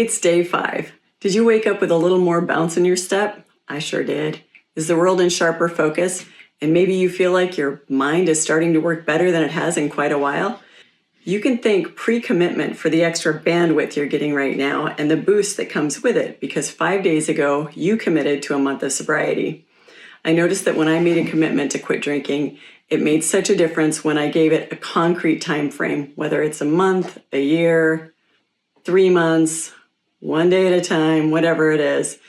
It's day 5. Did you wake up with a little more bounce in your step? I sure did. Is the world in sharper focus? And maybe you feel like your mind is starting to work better than it has in quite a while? You can thank pre-commitment for the extra bandwidth you're getting right now and the boost that comes with it, because 5 days ago, you committed to a month of sobriety. I noticed that when I made a commitment to quit drinking, it made such a difference when I gave it a concrete time frame, whether it's a month, a year, 3 months, 1 day at a time, whatever it is.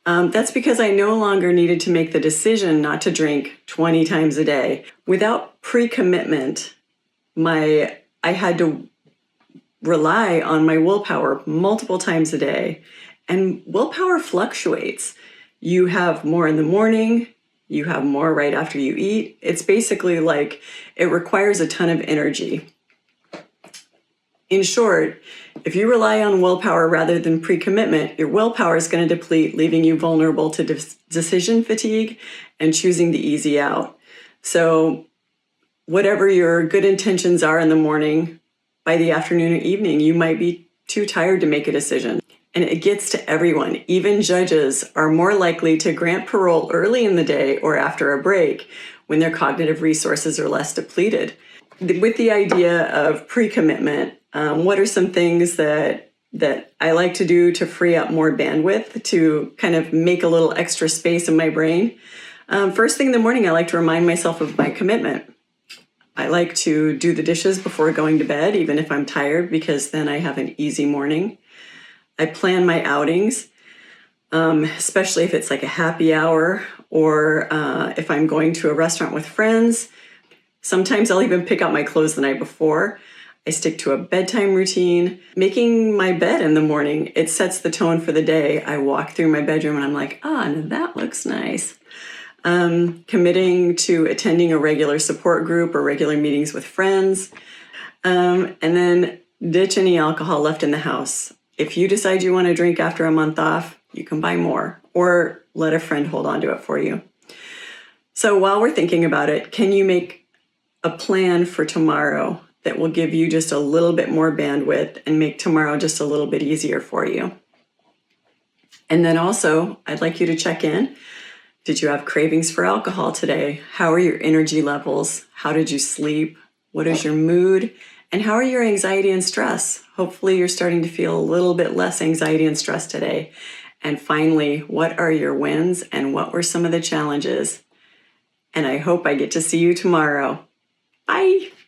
That's because I no longer needed to make the decision not to drink 20 times a day. Without pre-commitment, I had to rely on my willpower multiple times a day. And willpower fluctuates. You have more in the morning, you have more right after you eat. It's basically like it requires a ton of energy. In short, if you rely on willpower rather than pre-commitment, your willpower is going to deplete, leaving you vulnerable to decision fatigue and choosing the easy out. So whatever your good intentions are in the morning, by the afternoon or evening, you might be too tired to make a decision. And it gets to everyone. Even judges are more likely to grant parole early in the day or after a break when their cognitive resources are less depleted. With the idea of pre-commitment, what are some things that I like to do to free up more bandwidth, to kind of make a little extra space in my brain? First thing in the morning, I like to remind myself of my commitment. I like to do the dishes before going to bed, even if I'm tired, because then I have an easy morning. I plan my outings, especially if it's like a happy hour or if I'm going to a restaurant with friends. Sometimes I'll even pick out my clothes the night before. I stick to a bedtime routine. Making my bed in the morning, it sets the tone for the day. I walk through my bedroom and I'm like, that looks nice. Committing to attending a regular support group or regular meetings with friends. And then ditch any alcohol left in the house. If you decide you want to drink after a month off, you can buy more or let a friend hold on to it for you. So while we're thinking about it, can you make a plan for tomorrow that will give you just a little bit more bandwidth and make tomorrow just a little bit easier for you? And then also, I'd like you to check in. Did you have cravings for alcohol today? How are your energy levels? How did you sleep? What is your mood? And how are your anxiety and stress? Hopefully you're starting to feel a little bit less anxiety and stress today. And finally, what are your wins and what were some of the challenges? And I hope I get to see you tomorrow. Bye.